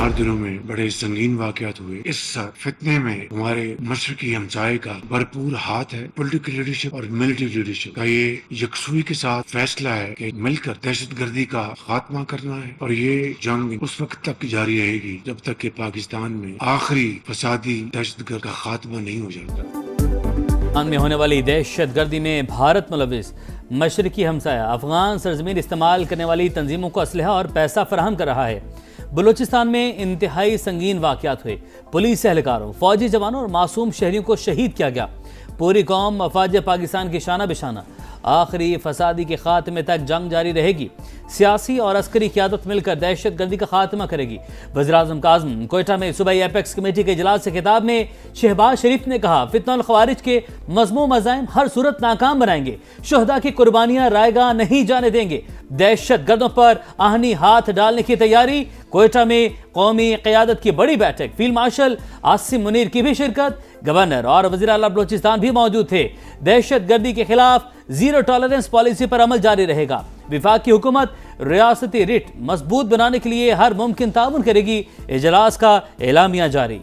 4 दिनों में बड़े संगीन वाकयात हुए। इस फितने में हमारे मशरकी हमसाये का भरपूर हाथ है। पॉलिटिकल लीडरशिप और मिलिट्री लीडरशिप का ये यकसुई के साथ फैसला है कि मिलकर दहशतगर्दी का खात्मा करना है, और ये जंग उस वक्त तक जारी रहेगी जब तक कि पाकिस्तान में आखिरी फसादी दहशतगर्द का खात्मा नहीं हो जाता। पाकिस्तान में होने वाली दहशतगर्दी में भारत मुलविस मशरकी हमसाया अफगान सरजमीन इस्तेमाल करने वाली तंजीमों को असलहा और पैसा फराहम कर रहा है। बलूचिस्तान में इंतहाई संगीन वाकयात हुए। पुलिस एहलकारों, फौजी जवानों और मासूम शहरियों को शहीद किया गया। पूरी कौम अफवाज पाकिस्तान की शाना बिशाना। आखिरी फसादी के खात्मे तक जंग जारी रहेगी। सियासी और अस्करी क़यादत मिलकर दहशत गर्दी का खात्मा करेगी। वज़ीर-ए-आज़म काज़म कोयटा में सूबाई एपेक्स कमेटी के इजलास से खिताब में शहबाज शरीफ ने कहा, फितनल ख़वारिज के मज़मूम अज़ाइम हर सूरत नाकाम बनाएंगे। शुहदा की कुर्बानियां रायगा नहीं जाने देंगे। दहशत गर्दों पर आहनी हाथ डालने की तैयारी। कोयटा में कौमी क़यादत की बड़ी बैठक, फील्ड मार्शल आसिम मुनीर की भी शिरकत। गवर्नर और वज़ीर आला बलूचिस्तान भी मौजूद थे। दहशत गर्दी के खिलाफ जीरो टॉलरेंस पॉलिसी पर अमल जारी रहेगा। विफाक की हुकूमत रियासती रिट मजबूत बनाने के लिए हर मुमकिन ताउन करेगी। इजलास का एलामिया जारी।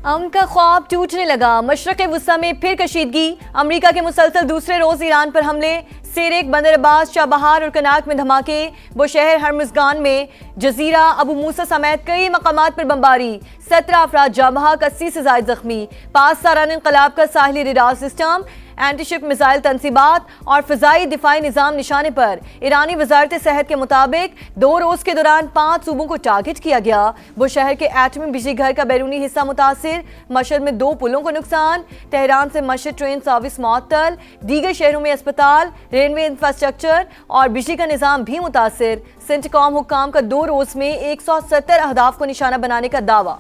अमन का ख्वाब टूटने लगा। मशरक़ वुस्ता में फिर कशीदगी। अमरीका के मुसलसल दूसरे रोज ईरान पर हमले। सेरेक, बंदर अब्बास, चाबहार और कनाक में धमाके। बुशहर हरमुज़गान में जजीरा, अबू मूसा समेत कई मकामात पर बमबारी। 17 अफराद जाँ बहक, 80 से ज़ायद जख्मी। 5 सालाना इंक़लाब का साहिली रडार सिस्टम, एंटीशिप मिसाइल तनसीबात और फ़िज़ाई दिफाई निज़ाम निशाने पर। ईरानी वज़ारत सेहत के मुताबिक 2 रोज़ के दौरान 5 सूबों को टारगेट किया गया। बुशहर के एटमी बिजली घर का बैरूनी हिस्सा मुतासिर। मशहद में 2 पुलों को नुकसान। तेहरान से मशहद ट्रेन सर्विस मुअत्तल। दीगर शहरों में अस्पताल, रेलवे इंफ्रास्ट्रक्चर और बिजली का निज़ाम भी मुतासिर। सेंटकॉम हुक्काम का 2 रोज़ में 170 अहदाफ को निशाना बनाने का दावा।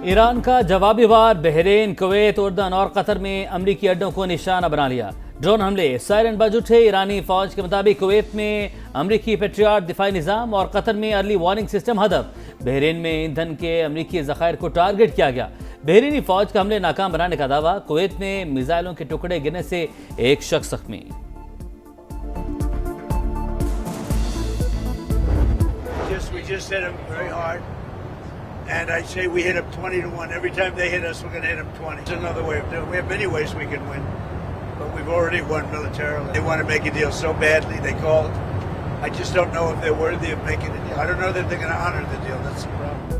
ईरान का जवाबी वार। बहरीन, कुवैत, उर्दन और कतर में अमरीकी अड्डों को निशाना बना लिया। ड्रोन हमले, सायरन बज उठे। ईरानी फौज के मुताबिक कुवैत में अमरीकी पेट्रियट दिफाई निज़ाम और कतर में अर्ली वार्निंग सिस्टम हदफ। बहरीन में ईंधन के अमरीकी ज़खायर को टारगेट किया गया। बहरीनी फौज का हमले नाकाम बनाने का दावा। कुवैत में मिसाइलों के टुकड़े गिरने से एक शख्स जख्मी। And I'd say we hit them 20-1. Every time they hit us, we're going to hit them 20. It's another way of doing it. We have many ways we can win, but we've already won militarily. They want to make a deal so badly, they called. I just don't know if they're worthy of making a deal. I don't know that they're going to honor the deal. That's the problem.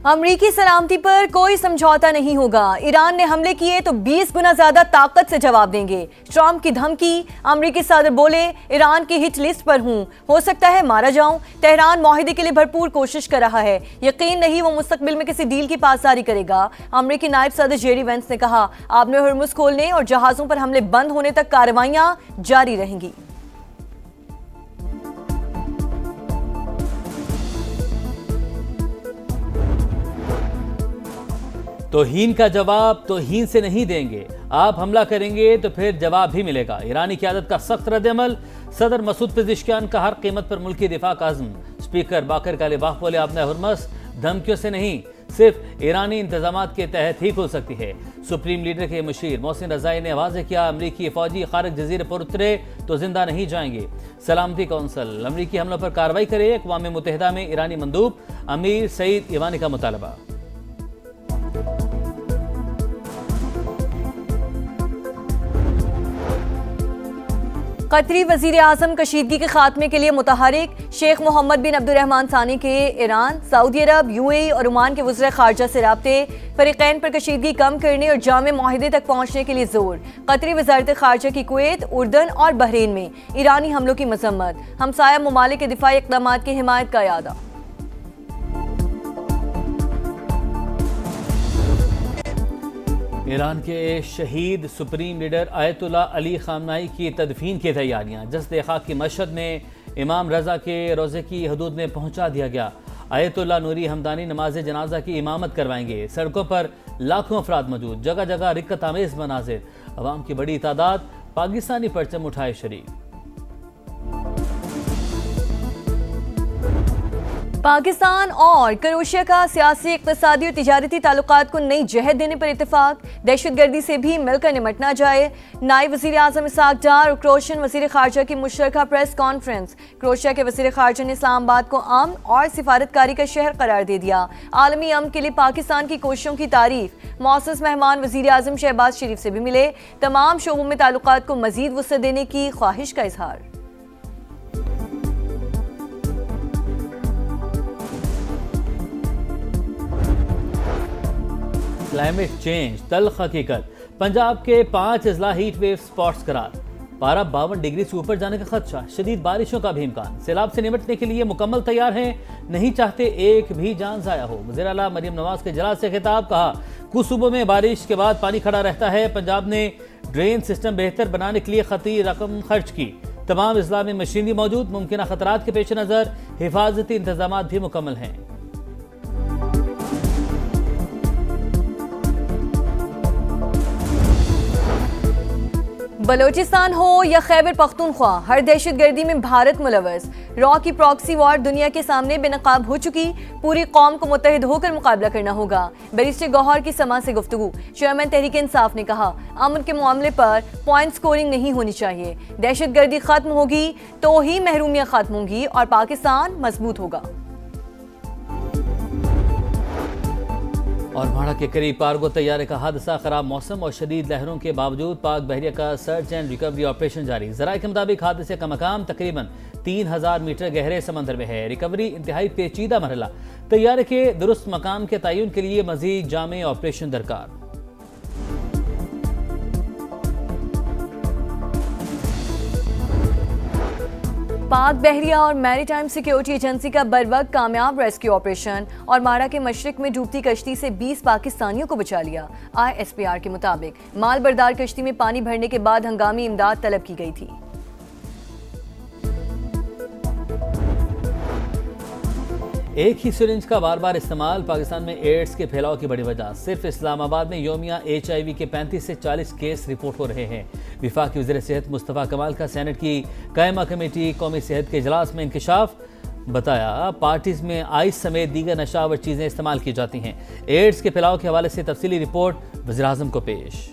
अमरीकी सलामती पर कोई समझौता नहीं होगा। Iran ने हमले किए तो 20 गुना ज्यादा ताकत से जवाब देंगे। ट्रंप की धमकी। अमरीकी सदर बोले, ईरान की हिट लिस्ट पर हूं, हो सकता है मारा जाऊं। तेहरान मुआहदे के लिए भरपूर कोशिश कर रहा है। यकीन नहीं वो मुस्तकबिल में किसी डील की पासदारी करेगा। अमरीकी नायब सदर जेडी वेंस ने कहा, आपने हुर्मुज़ खोलने और जहाजों पर हमले बंद होने तक कार्रवाइयां जारी रहेंगी। तौहीन का जवाब तौहीन से नहीं देंगे। आप हमला करेंगे तो फिर जवाब भी मिलेगा। ईरानी क़यादत का सख्त रद्द-ए-अमल। सदर मसूद पेज़ेश्कियान का हर कीमत पर मुल्की दिफा का अज़्म। स्पीकर बाकर कालिबाफ बोले, आपने हुर्मुज़ धमकियों से नहीं, सिर्फ ईरानी इंतजामात के तहत ही खुल सकती है। सुप्रीम लीडर के मुशीर मोहसिन रज़ाई ने वाज़ेह किया, अमरीकी फ़ौजी खारिज जज़ीरे पर उतरे तो जिंदा नहीं जाएंगे। सलामती कौंसल अमरीकी हमलों पर कार्रवाई करे। अक़वाम मुत्तहिदा में ईरानी मंदूब अमीर सईद ईवानी का मुतालबा। कतरी वज़ीर आज़म कशीदगी के खात्मे के लिए मुतहरिक। शेख मोहम्मद बिन अब्दुर्रहमान सानी के ईरान, सऊदी अरब, यूएई और ओमान के वज़ीर ख़ारजा से राब्ते। फ़रीक़ैन पर कशीदगी कम करने और जामे मुआहदे तक पहुँचने के लिए जोर। कतरी वज़ारत ख़ारजा की कुवैत, उर्दन और बहरीन में ईरानी हमलों की मज़म्मत। हमसाया ममालिक के दिफाई इक़दामात की हिमायत का यादा। ईरान के शहीद सुप्रीम लीडर आयतुल्ला अली ख़ामनाई की तदफीन की तैयारियां। जस्द खाक की मशहद में इमाम रज़ा के रोज़े की हदूद में पहुंचा दिया गया। आयतुल्ला नूरी हमदानी नमाज जनाजा की इमामत करवाएंगे। सड़कों पर लाखों अफराद मौजूद। जगह जगह रिक्कत आमेज़ मनाजिर। अवाम की बड़ी तादाद पाकिस्तानी परचम उठाए शरीक। पाकिस्तान और क्रोएशिया का सियासी, इक़्तिसादी और तिजारती ताल्लुकात को नई जहद देने पर इत्तेफाक। दहशतगर्दी से भी मिलकर निपटना जाए। नायब वज़ीर आज़म इसहाक डार और क्रोएशियन वज़ीर ख़ारजा की मुश्तरका प्रेस कॉन्फ्रेंस। क्रोएशिया के वज़ीर ख़ारजा ने इस्लामाबाद को अमन और सिफारतकारी का शहर करार दे दिया। आलमी अमन के लिए पाकिस्तान की कोशिशों की तारीफ। मौसूस मेहमान वज़ीर आज़म शहबाज शरीफ से भी मिले। तमाम शोबों में ताल्लुकात को मज़ीद वुसअत देने की ख्वाहिश का इजहार। क्लाइमेट चेंज तल्ख हकीकत। पंजाब के 5 अजला हीट वेव स्पॉट्स करार। पारा 52 डिग्री से ऊपर जाने का खदशा। शदीद बारिशों का भी इम्कान। सैलाब से निपटने के लिए मुकम्मल तैयार हैं, नहीं चाहते एक भी जान जाया हो। वज़ीर आला मरियम नवाज के इजलास से खिताब। कहा कुछ सूबों में बारिश के बाद पानी खड़ा रहता है। पंजाब ने ड्रेन सिस्टम बेहतर बनाने के लिए खती रकम खर्च की। तमाम अजला में मशीनरी मौजूद। मुमकिन खतरात के पेश नज़र हिफाजती इंतजाम भी मुकम्मल हैं। बलोचिस्तान हो या खैबर पख्तूनख्वा, हर दहशतगर्दी में भारत मुलव्वस। रॉ की प्रॉक्सी वॉर दुनिया के सामने बेनकाब हो चुकी। पूरी कौम को मुत्तहिद होकर मुकाबला करना होगा। बैरिस्टर गौहर की समा से गुफ्तगू। चेयरमैन तहरीक इंसाफ ने कहा अमन के मामले पर पॉइंट स्कोरिंग नहीं होनी चाहिए। दहशतगर्दी खत्म होगी तो ही महरूमियां खत्म होंगी और पाकिस्तान मजबूत होगा। और भाड़ा के करीब कार्गो तैयारे का हादसा। खराब मौसम और शदीद लहरों के बावजूद पाक बहरिया का सर्च एंड रिकवरी ऑपरेशन जारी। ज़राए के मुताबिक हादसे का मकाम तकरीबन 3000 मीटर गहरे समंदर में है। रिकवरी इंतहाई पेचीदा मरहला। तैयारे के दुरुस्त मकाम के तयन के लिए मजीद जामे ऑपरेशन दरकार। पाक बहरिया और मैरीटाइम सिक्योरिटी एजेंसी का बरवक्त कामयाब रेस्क्यू ऑपरेशन और माड़ा के मशरिक में डूबती कश्ती से 20 पाकिस्तानियों को बचा लिया। ISPR के मुताबिक माल बरदार कश्ती में पानी भरने के बाद हंगामी इमदाद तलब की गई थी। एक ही सिरिंज का बार बार इस्तेमाल पाकिस्तान में एड्स के फैलाव की बड़ी वजह। सिर्फ इस्लामाबाद में योमिया HIV के 35 से 40 केस रिपोर्ट हो रहे हैं। वफाकी वज़ीर सेहत मुस्तफ़ा कमाल का सेनेट की कायमा कमेटी कौमी सेहत के इजलास में इंकशाफ। बताया पार्टीज में आइस समेत दीगर नशावर चीज़ें इस्तेमाल की जाती हैं। एड्स के फैलाव के हवाले से तफसीली रिपोर्ट वज़ीर आज़म को पेश।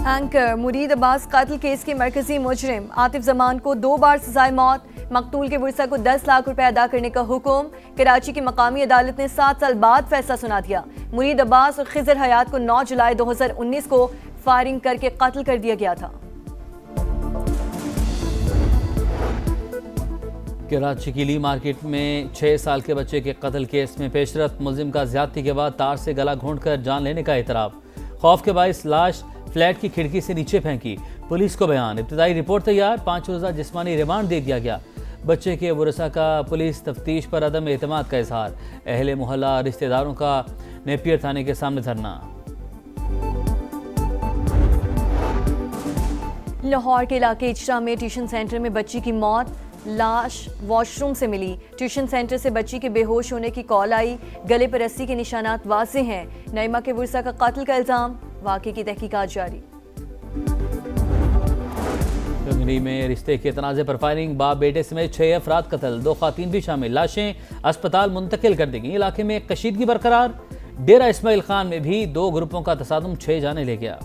एंकर मुरीद अब्बास कातिल केस के मरकजी मुजरिम आतिफ जमान को 2 बार सजाए मौत। मकतूल के वर्सा को 10 लाख रुपए अदा करने का हुक्म। कराची की मकामी अदालत ने 7 साल बाद फैसला सुना दिया। मुरीद अब्बास और खिजर हयात को 9 जुलाई 2019 को फायरिंग करके कत्ल कर दिया गया था। कराची की ली मार्केट में 6 साल के बच्चे के कत्ल केस में पेशरफ्त। मुलजिम का ज्यादती के बाद तार से गला घोंटकर जान लेने का इतराफ। खौफ के बाइस लाश फ्लैट की खिड़की से नीचे फेंकी। पुलिस को बयान। इब्तदाई रिपोर्ट तैयार। 5 रोज़ा जिस्मानी रिमांड दे दिया गया। बच्चे के वरसा का पुलिस तफ्तीश पर अदम एतमाद का इजहार। अहले मोहल्ला रिश्तेदारों का नेपियर थाने के सामने धरना। लाहौर के इलाके इजरा में ट्यूशन सेंटर में बच्ची की मौत। लाश वॉशरूम से मिली। ट्यूशन सेंटर से बच्ची के बेहोश होने की कॉल आई। गले पर रस्सी के निशानात वाज़ेह हैं। नईमा के वर्सा का कत्ल का इल्जाम। वाक़े की तहकीकात जारी। कंगनी में रिश्ते के तनाज़े पर फायरिंग। बाप बेटे समेत 6 अफराद कत्ल, 2 ख़वातीन भी शामिल। लाशें अस्पताल मुंतकिल कर दी गई। इलाके में कशीदगी बरकरार। डेरा इस्माइल खान में भी 2 ग्रुपों का तसादुम 6 जाने ले गया।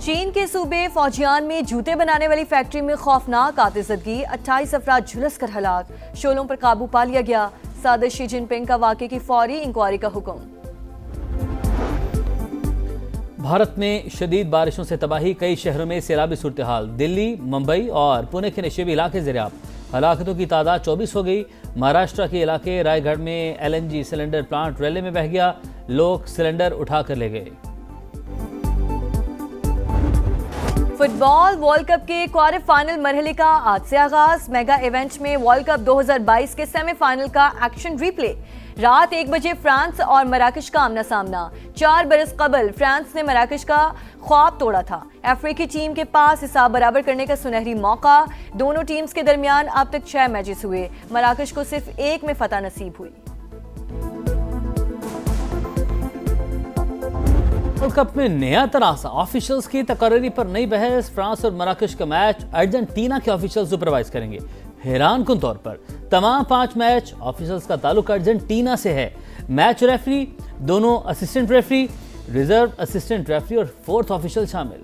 चीन के सूबे फौजियान में जूते बनाने वाली फैक्ट्री में खौफनाक आतिशबाजी। 28 अफराद झुलस कर हलाक। शोलों पर काबू पा लिया गया। सदर शी जिनपिंग का वाक़े की फौरी इंक्वायरी का हुक्म। भारत में शदीद बारिशों से तबाही। कई शहरों में सैलाबी सूरत हाल। दिल्ली, मुंबई और पुणे के नशेबी इलाके ज़ेर-ए-आब। हलाकतों की तादाद 24 हो गई। महाराष्ट्र के इलाके रायगढ़ में LNG सिलेंडर प्लांट रैले में बह गया। लोग सिलेंडर उठा कर ले गए। फुटबॉल वर्ल्ड कप के क्वार्टर फाइनल मरहले का आज से आगाज। मेगा इवेंट में वर्ल्ड कप 2022 के सेमीफाइनल का एक्शन रिप्ले। रात 1 बजे फ्रांस और मराकश का आमना सामना। 4 बरस कबल फ्रांस ने मराकश का ख्वाब तोड़ा था। अफ्रीकी टीम के पास हिसाब बराबर करने का सुनहरी मौका। दोनों टीम्स के दरमियान अब तक 6 मैचेस हुए। मराकश को सिर्फ 1 में फतह नसीब हुई। वर्ल्ड कप में नया तरासा, ऑफिशियल्स की तकर्री पर नई बहस। फ्रांस और मराकश का मैच अर्जेंटीना के ऑफिशियल सुपरवाइज करेंगे। हैरान कुन तौर पर तमाम 5 मैच ऑफिशियल्स का ताल्लुक अर्जेंटीना से है। मैच रेफरी, दोनों assistant referee, reserve assistant referee और 4th ऑफिशियल शामिल।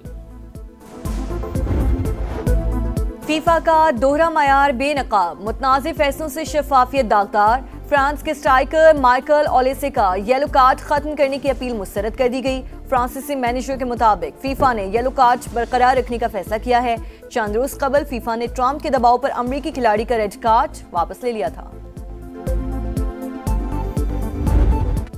फीफा का दोहरा मयार बेनकाब, मुतनाज़िर फैसलों से शफाफियत दागदार। फ्रांस के स्ट्राइकर माइकल ओलेसे का येलो कार्ड खत्म करने की अपील मुस्तरद कर दी गई। फ्रांसीसी मैनेजर के मुताबिक फीफा ने येलो कार्ड बरकरार रखने का फैसला किया है। चंद रोज कबल फीफा ने ट्रंप के दबाव पर अमरीकी खिलाड़ी का रेड कार्ड वापस ले लिया था।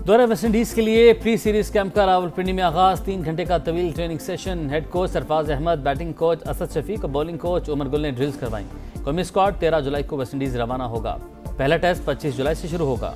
दौरे वेस्टइंडीज के लिए प्री सीरीज कैंप का रावलपिंडी में आगाज। 3 घंटे का तवील training session. Head coach Sarfaraz Ahmed, batting coach Asad Shafiq और बॉलिंग कोच उमर गुल ने ड्रिल्स करवाई। कौमी स्क्वाड 13 जुलाई को वेस्टइंडीज रवाना होगा। पहला टेस्ट 25 जुलाई से शुरू होगा।